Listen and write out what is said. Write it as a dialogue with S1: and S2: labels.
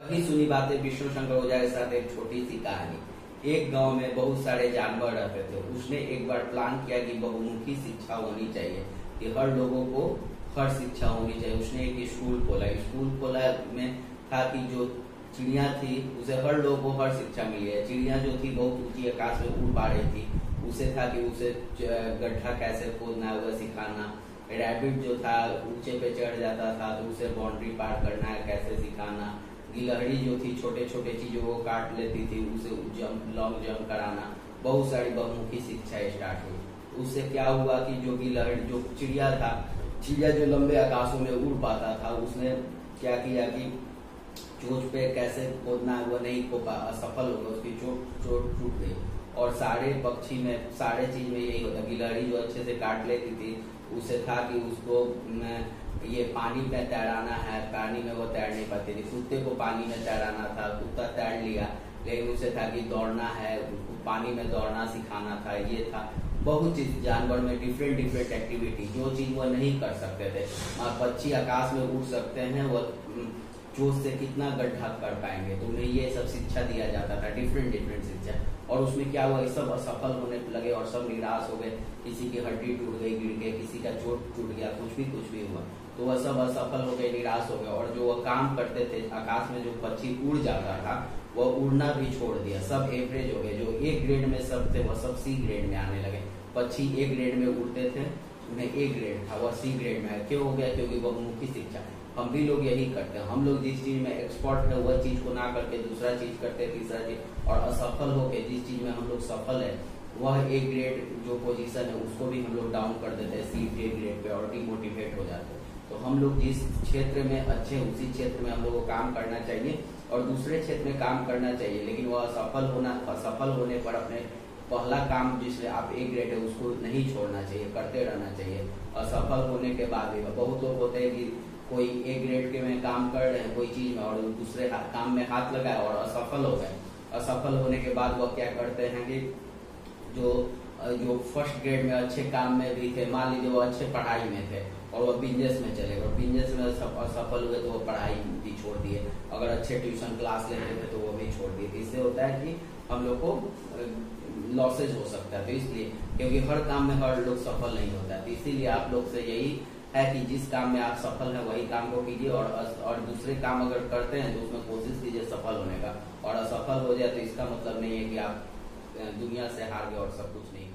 S1: कही सुनी बातें विष्णु शंकर ओझा के साथ एक छोटी सी कहानी। एक गांव में बहुत सारे जानवर रहते थे। उसने एक बार प्लान किया कि बहुमुखी शिक्षा होनी चाहिए, कि हर लोगों को हर शिक्षा होनी चाहिए। उसने एक स्कूल खोला में था कि जो चिड़िया थी उसे हर लोगों को हर शिक्षा मिली है। चिड़िया जो थी बहुत ऊंची आकाश में उड़ पा रही थी, उसे था कि उसे गड्ढा कैसे खोदना है वह सिखाना। रैबिट जो था ऊंचे पे चढ़ जाता था तो उसे बाउंड्री पार करना है कैसे सिखाना। गिलहरी जो थी छोटे छोटे चीजों को काट लेती थी, उसे लॉन्ग जंप कराना। बहुत सारी बहुमुखी शिक्षा स्टार्ट हुई। उससे क्या हुआ कि जो चिड़िया जो लंबे आकाशों में उड़ पाता था, उसने क्या किया कि चोंच पे कैसे खोदना है वो नहीं असफल हो गया, उसकी चोट टूट गई। और सारे पक्षी में सारे चीज में यही होता। गिलहरी जो अच्छे से काट लेती थी, उसे था कि उसको ये पानी में तैराना है, पानी में वो तैर नहीं पाती थी। कुत्ते को पानी में तैराना था, कुत्ता तैर लिया, लेकिन उसे था कि दौड़ना है, पानी में दौड़ना सिखाना था। ये था बहुत चीज जानवर में डिफरेंट एक्टिविटी, जो चीज वो नहीं कर सकते थे। पक्षी आकाश में उड़ सकते हैं, वो चोट से कितना गड्ढा कर पाएंगे, तो उन्हें ये सब शिक्षा दिया जाता था, डिफरेंट शिक्षा। और उसमें क्या हुआ, सब असफल होने लगे और सब निराश हो गए। किसी की हड्डी टूट गई गिर के, किसी का चोट टूट गया, कुछ भी हुआ, तो वह सब असफल हो गए, निराश हो गए। और जो वह काम करते थे आकाश में, जो पक्षी उड़ जाता था वह उड़ना भी छोड़ दिया। सब एवरेज हो गए। जो ए ग्रेड में सब थे वह सब सी ग्रेड में आने लगे। पक्षी ए ग्रेड में उड़ते थे, उन्हें ए ग्रेड था, वह सी ग्रेड में आया। क्यों हो गया? क्योंकि बहुमुखी शिक्षा। हम भी लोग यही करते हैं। हम लोग जिस चीज में एक्सपर्ट है वह चीज को ना करके दूसरा चीज करते, तीसरा चीज, और असफल होके जिस चीज में हम लोग सफल है वह ए ग्रेड जो पोजीशन है उसको भी हम लोग डाउन कर देते हैं सी ग्रेड पे, और डिमोटिवेट हो जाते हैं। तो हम लोग जिस क्षेत्र में अच्छे उसी क्षेत्र में हम लोग को काम करना चाहिए और दूसरे क्षेत्र में काम करना चाहिए। लेकिन वह असफल होने पर अपने पहला काम जिसमें आप ए ग्रेड है उसको नहीं छोड़ना चाहिए, करते रहना चाहिए। असफल होने के बाद भी बहुत लोग होते हैं कि कोई ए ग्रेड के में काम कर रहे हैं कोई चीज में और दूसरे काम में हाथ लगाए और असफल हो गए। असफल होने के बाद वह क्या करते हैं कि जो फर्स्ट ग्रेड में अच्छे काम में भी थे, मान लीजिए वो अच्छे पढ़ाई में थे और वो बिजनेस में चले गए, बिजनेस में असफल हुए तो वो पढ़ाई भी छोड़ दिए। अगर अच्छे ट्यूशन क्लास लेते थे तो वो भी छोड़ दिए। इससे होता है कि हम लोग को लॉसेज हो सकता है। तो इसलिए क्योंकि हर काम में हर लोग सफल नहीं होता है, तो इसीलिए आप लोग से यही है कि जिस काम में आप सफल हैं वही काम को कीजिए, और दूसरे काम अगर करते हैं तो उसमें कोशिश कीजिए सफल होने का। और असफल हो जाए तो इसका मतलब नहीं है कि आप दुनिया से हार गए और सब कुछ नहीं।